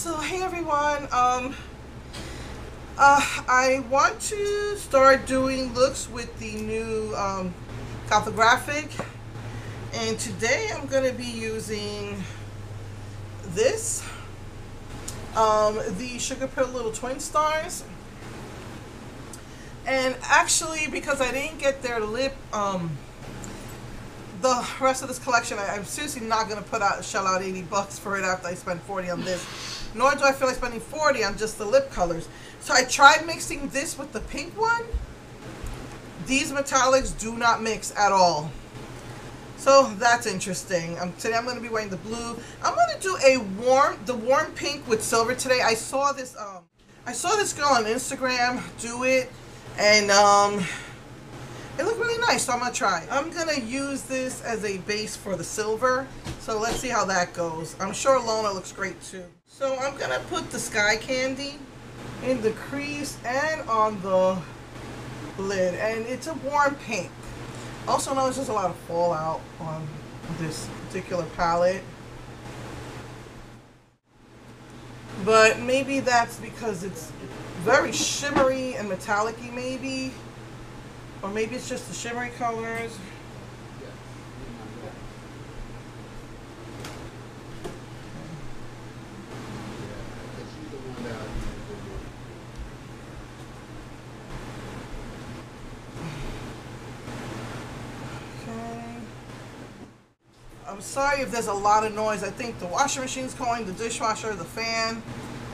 So hey everyone, I want to start doing looks with the new GothOGraphic, and today I'm going to be using this, the Sugarpill Little Twin Stars. And actually, because I didn't get their lip, the rest of this collection, I'm seriously not going to shell out 80 bucks for it after I spend 40 on this. Nor do I feel like spending 40 on just the lip colors. So I tried mixing this with the pink one. These metallics do not mix at all. So that's interesting. Today I'm going to be wearing the blue. I'm going to do the warm pink with silver today. I saw this girl on Instagram do it, and it looked really nice, so I'm going to try it. I'm going to use this as a base for the silver, so let's see how that goes. I'm sure Lona looks great too. So I'm going to put the Sky Candy in the crease and on the lid, and it's a warm pink. Also notice there's a lot of fallout on this particular palette, but maybe that's because it's very shimmery and metallic-y maybe. Or maybe it's just the shimmery colors. Okay. I'm sorry if there's a lot of noise. I think the washing machine's going, the dishwasher, the fan.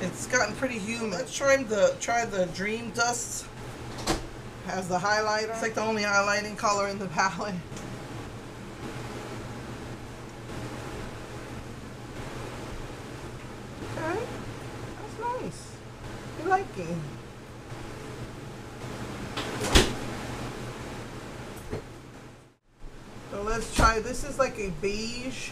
It's gotten pretty humid. Let's try the Dream Dust as the highlighter. It's like the only highlighting color in the palette. Okay, that's nice. I like it. So let's try, this is like a beige.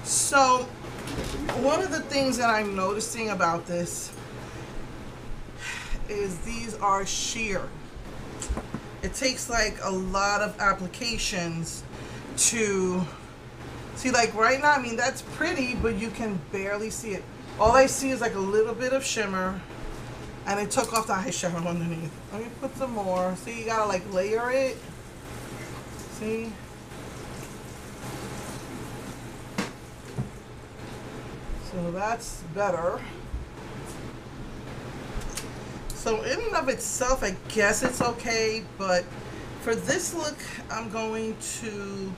So, one of the things that I'm noticing about this is these are sheer. It takes like a lot of applications to see, like right now, I mean, that's pretty, but you can barely see it. All I see is like a little bit of shimmer, and it took off the eyeshadow underneath. Let me put some more. See, you gotta like layer it. See? So that's better. So in and of itself, I guess it's okay, but for this look, I'm going to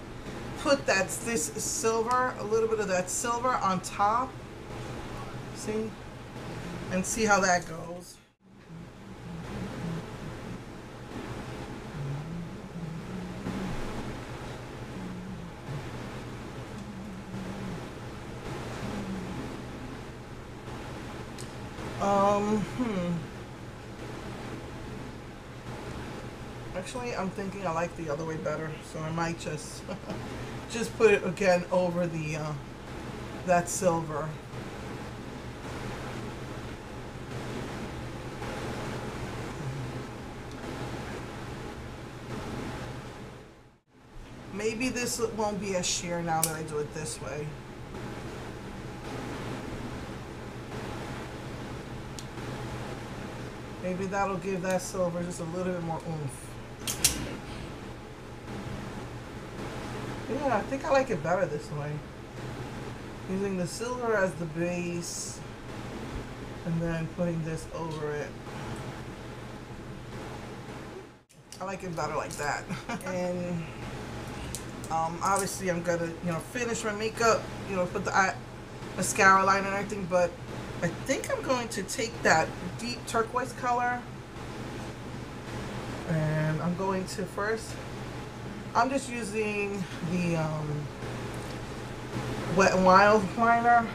put this silver, a little bit of that silver on top. See? And see how that goes. Actually, I'm thinking I like the other way better, so I might just put it again over the that silver. Maybe this won't be as sheer now that I do it this way. Maybe that'll give that silver just a little bit more oomph. Yeah, I think I like it better this way. Using the silver as the base and then putting this over it. I like it better like that. And obviously I'm gonna, finish my makeup, put the mascara line and everything, but I think I'm going to take that deep turquoise color, and I'm going to first, I'm just using the WetnWild liner.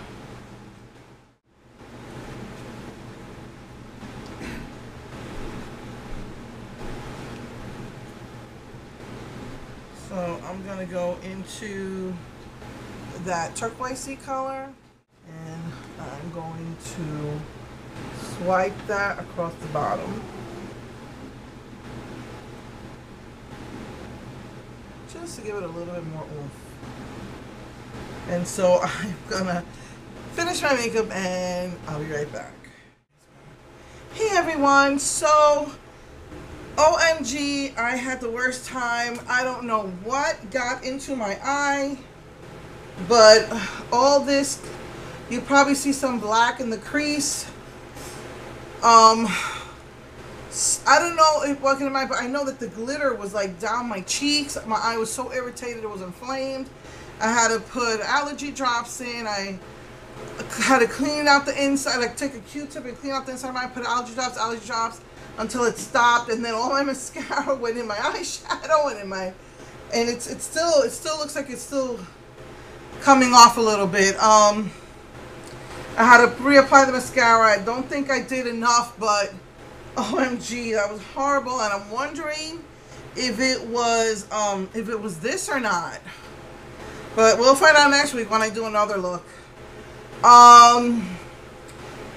So I'm going to go into that turquoisey color and I'm going to swipe that across the bottom. Just to give it a little bit more oomph. And so I'm gonna finish my makeup and I'll be right back. Hey everyone, so OMG, I had the worst time. I don't know what got into my eye, but all this, you probably see some black in the crease. I don't know if what in my, but I know that the glitter was like down my cheeks. My eye was so irritated, it was inflamed. I had to put allergy drops in. I had to clean out the inside, like take a Q-tip and clean out the inside of my eye, put allergy drops until it stopped, and then all my mascara went in my eyeshadow and in my, and it still looks like it's still coming off a little bit. I had to reapply the mascara. I don't think I did enough, but OMG, that was horrible, and I'm wondering if it was this or not. But we'll find out next week when I do another look.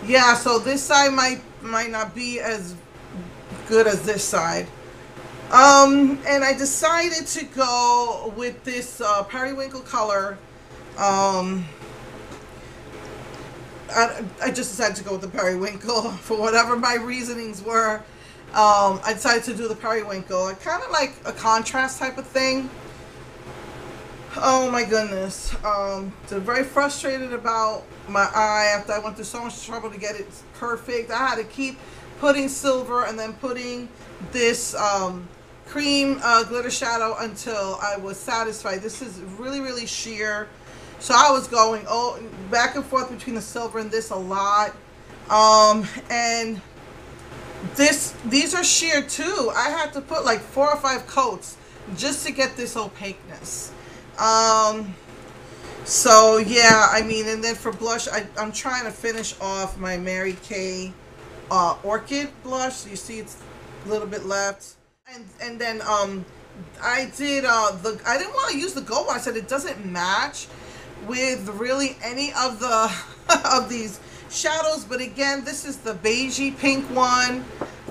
Yeah, so this side might not be as good as this side. And I decided to go with this periwinkle color. I just decided to go with the periwinkle for whatever my reasonings were. I decided to do the periwinkle. Kind of like a contrast type of thing. Oh my goodness. So very frustrated about my eye after I went through so much trouble to get it perfect. I had to keep putting silver and then putting this cream glitter shadow until I was satisfied. This is really, really sheer. So I was going back and forth between the silver and this a lot. And these are sheer too. I had to put like 4 or 5 coats just to get this opaqueness. So yeah, I mean, and then for blush, I'm trying to finish off my Mary Kay Orchid blush. You see it's a little bit left. And then I did I didn't want to use the gold one. I said it doesn't match with really any of the of these shadows, but again, this is the beigey pink one,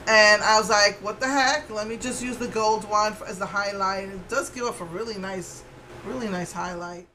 and I was like, what the heck, let me just use the gold one as the highlight. It does give off a really nice highlight.